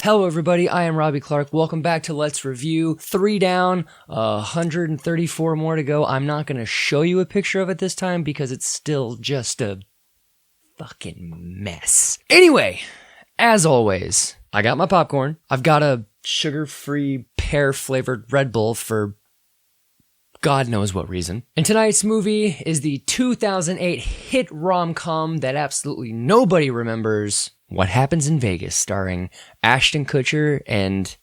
Hello everybody, I am iAmRobbieClark. Welcome back to Let's Review. 3 down, 134 more to go. I'm not going to show you a picture of it this time because it's still just a fucking mess. Anyway, as always, I got my popcorn. I've got a sugar-free pear-flavored Red Bull for God knows what reason. And tonight's movie is the 2008 hit rom-com that absolutely nobody remembers, What Happens in Vegas, starring Ashton Kutcher and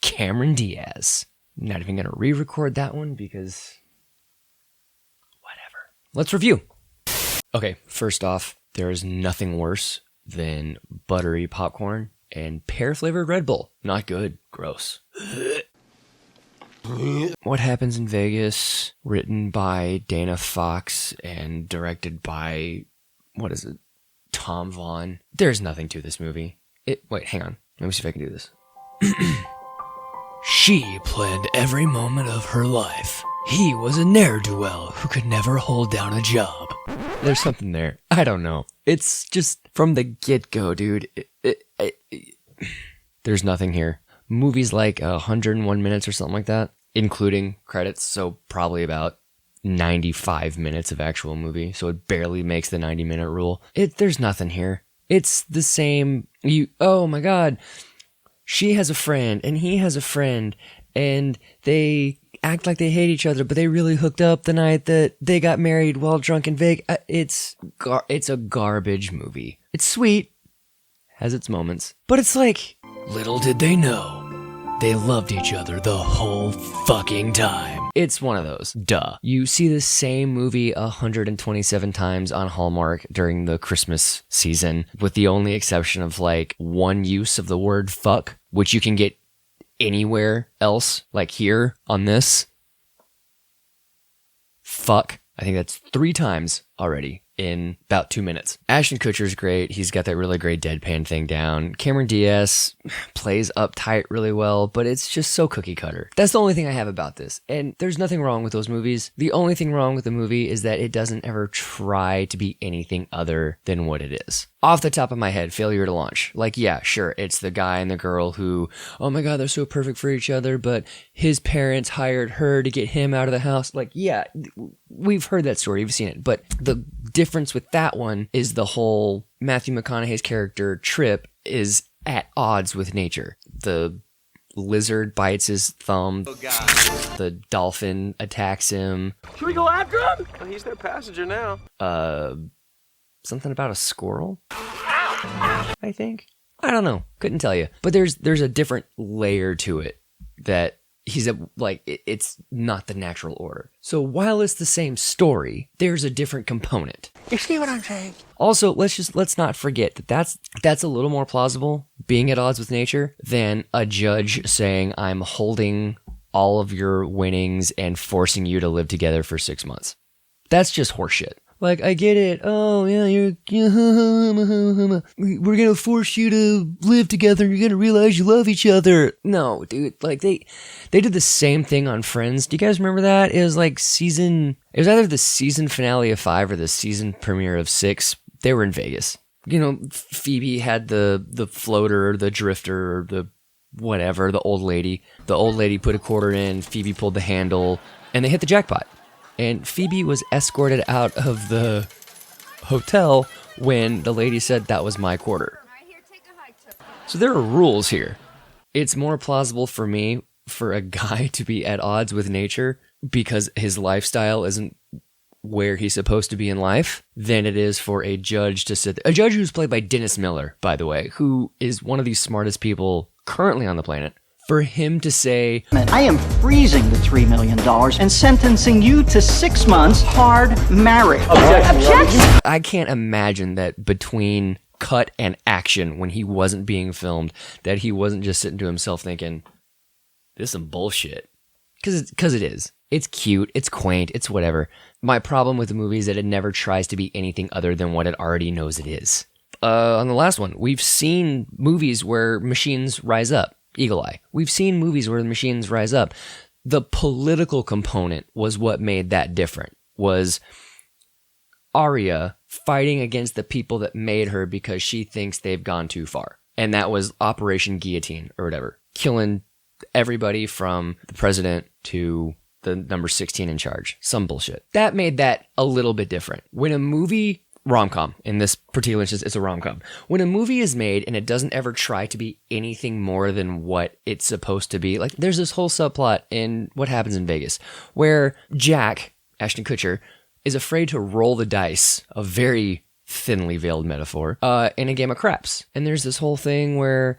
Cameron Diaz. I'm not even going to re-record that one because whatever. Let's review. Okay, first off, there is nothing worse than buttery popcorn and pear-flavored Red Bull. Not good. Gross. What Happens in Vegas, written by Dana Fox and directed by, Tom Vaughan. There's nothing to this movie. Wait, hang on. Let me see if I can do this. She planned every moment of her life. He was a ne'er-do-well who could never hold down a job. There's something there. I don't know. It's just from the get-go, dude. There's nothing here. Movies like 101 minutes or something like that, including credits, so probably about 95 minutes of actual movie, so it barely makes the 90-minute rule. There's nothing here. It's the same. Oh my god. She has a friend, and he has a friend, and they act like they hate each other, but they really hooked up the night that they got married while drunk in Vegas. It's a garbage movie. It's sweet, has its moments, but it's like, little did they know, they loved each other the whole fucking time. It's one of those. Duh. You see the same movie 127 times on Hallmark during the Christmas season, with the only exception of like one use of the word fuck, which you can get anywhere else, like here on this. Fuck. I think that's 3 times already in about 2 minutes. Ashton Kutcher's great. He's got that really great deadpan thing down. Cameron Diaz plays uptight really well, but it's just so cookie cutter. That's the only thing I have about this. And there's nothing wrong with those movies. The only thing wrong with the movie is that it doesn't ever try to be anything other than what it is. Off the top of my head, failure to launch. Like, yeah, sure, it's the guy and the girl who, oh my god, they're so perfect for each other, but his parents hired her to get him out of the house. Like, yeah, we've heard that story, we've seen it. But the difference with that one is the whole Matthew McConaughey's character, Trip, is at odds with nature. The lizard bites his thumb. Oh, God. The dolphin attacks him. Should we go after him? Well, he's their passenger now. Something about a squirrel, I think. I don't know. Couldn't tell you. But there's a different layer to it that it's not the natural order. So while it's the same story, there's a different component. You see what I'm saying? Also, let's not forget that that's a little more plausible, being at odds with nature, than a judge saying, I'm holding all of your winnings and forcing you to live together for 6 months. That's just horseshit. Like, I get it. Oh, yeah, we're gonna force you to live together and you're gonna realize you love each other. No, dude, like, they did the same thing on Friends. Do you guys remember that? It was like it was either the season finale of 5 or the season premiere of 6. They were in Vegas. You know, Phoebe had the floater, the drifter, or the whatever, the old lady. The old lady put a quarter in, Phoebe pulled the handle, and they hit the jackpot. And Phoebe was escorted out of the hotel when the lady said, that was my quarter. So there are rules here. It's more plausible for me for a guy to be at odds with nature because his lifestyle isn't where he's supposed to be in life than it is for a judge to sit there. A judge who's played by Dennis Miller, by the way, who is one of the smartest people currently on the planet. For him to say, I am freezing the $3 million and sentencing you to 6 months hard marriage. Objection! I can't imagine that between cut and action when he wasn't being filmed, that he wasn't just sitting to himself thinking, this is some bullshit. Because it is. It's cute, it's quaint, it's whatever. My problem with the movie is that it never tries to be anything other than what it already knows it is. On the last one, we've seen movies where machines rise up. Eagle Eye. We've seen movies where the machines rise up. The political component was what made that different. Was Arya fighting against the people that made her because she thinks they've gone too far. And that was Operation Guillotine or whatever, killing everybody from the president to the number 16 in charge. Some bullshit. That made that a little bit different. When a movie, rom-com, in this particular instance, it's a rom-com. When a movie is made and it doesn't ever try to be anything more than what it's supposed to be, like there's this whole subplot in What Happens in Vegas where Jack, Ashton Kutcher, is afraid to roll the dice, a very thinly veiled metaphor, in a game of craps. And there's this whole thing where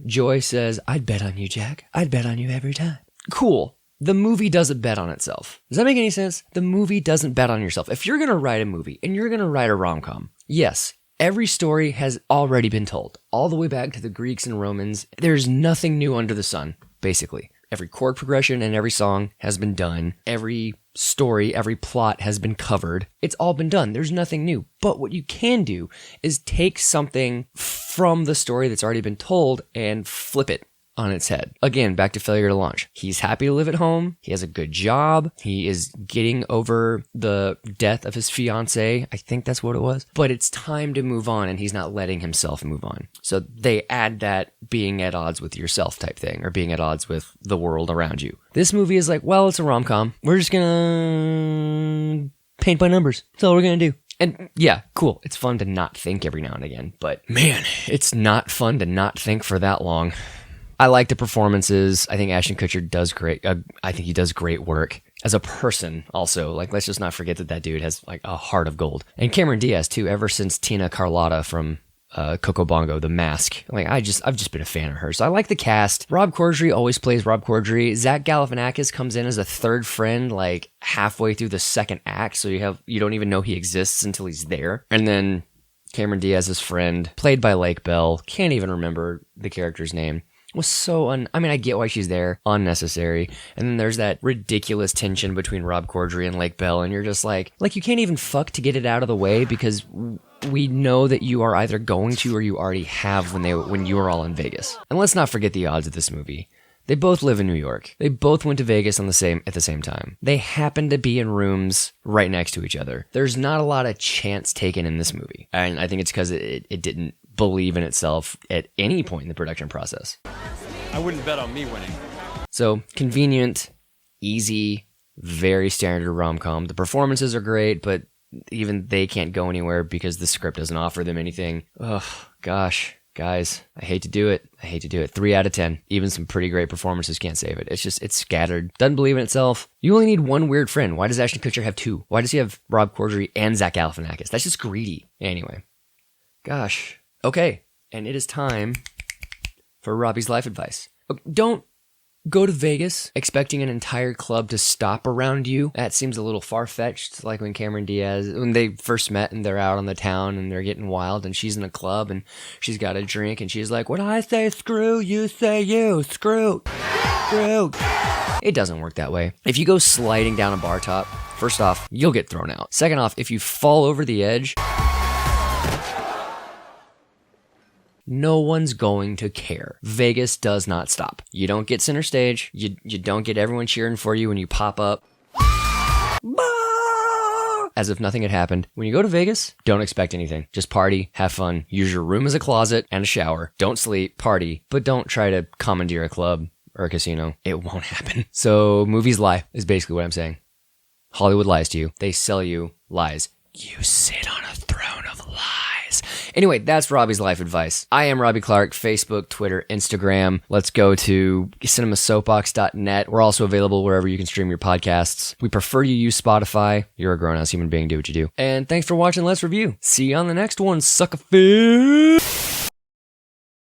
Joy says, I'd bet on you, Jack. I'd bet on you every time. Cool. The movie doesn't bet on itself. Does that make any sense? The movie doesn't bet on yourself. If you're going to write a movie and you're going to write a rom-com, yes, every story has already been told. All the way back to the Greeks and Romans. There's nothing new under the sun, basically. Every chord progression and every song has been done. Every story, every plot has been covered. It's all been done. There's nothing new. But what you can do is take something from the story that's already been told and flip it on its head. Again, back to Failure to Launch. He's happy to live at home. He has a good job. He is getting over the death of his fiance. I think that's what it was. But it's time to move on, and he's not letting himself move on. So they add that being at odds with yourself type thing, or being at odds with the world around you. This movie is like, well, it's a rom-com. We're just gonna paint by numbers. That's all we're gonna do. And yeah, cool. It's fun to not think every now and again. But man, it's not fun to not think for that long. I like the performances. I think Ashton Kutcher does great. I think he does great work as a person also. Like, let's just not forget that dude has like a heart of gold. And Cameron Diaz too, ever since Tina Carlotta from Coco Bongo, The Mask. Like, I've just been a fan of her. So I like the cast. Rob Corddry always plays Rob Corddry. Zack Galifianakis comes in as a third friend like halfway through the second act. So you don't even know he exists until he's there. And then Cameron Diaz's friend, played by Lake Bell, can't even remember the character's name, was so I get why she's there. Unnecessary. And then there's that ridiculous tension between Rob Corddry and Lake Bell, and you're just like you can't even fuck to get it out of the way because we know that you are either going to or you already have when you were all in Vegas. And let's not forget the odds of this movie. They both live in New York. They both went to Vegas at the same time. They happen to be in rooms right next to each other. There's not a lot of chance taken in this movie. And I think it's because it didn't believe in itself at any point in the production process. I wouldn't bet on me winning. So, convenient, easy, very standard rom-com. The performances are great, but even they can't go anywhere because the script doesn't offer them anything. Ugh, gosh. Guys, I hate to do it. 3 out of 10. Even some pretty great performances can't save it. It's scattered. Doesn't believe in itself. You only need one weird friend. Why does Ashton Kutcher have 2? Why does he have Rob Corddry and Zack Galifianakis? That's just greedy. Anyway. Gosh. Okay. And it is time for Robbie's life advice. Don't go to Vegas expecting an entire club to stop around you. That seems a little far-fetched, like when Cameron Diaz, when they first met and they're out on the town and they're getting wild and she's in a club and she's got a drink and she's like, when I say screw, you say you. Screw. It doesn't work that way. If you go sliding down a bar top, first off, you'll get thrown out. Second off, if you fall over the edge, no one's going to care. Vegas does not stop. You don't get center stage. You don't get everyone cheering for you when you pop up. As if nothing had happened. When you go to Vegas, don't expect anything. Just party, have fun, use your room as a closet and a shower. Don't sleep, party, but don't try to commandeer a club or a casino. It won't happen. So movies lie is basically what I'm saying. Hollywood lies to you. They sell you lies. You sit on a throne of lies. Anyway, that's Robbie's life advice. I am Robbie Clark, Facebook, Twitter, Instagram. Let's go to cinemasoapbox.net. We're also available wherever you can stream your podcasts. We prefer you use Spotify. You're a grown-ass human being. Do what you do. And thanks for watching Let's Review. See you on the next one, sucker fish.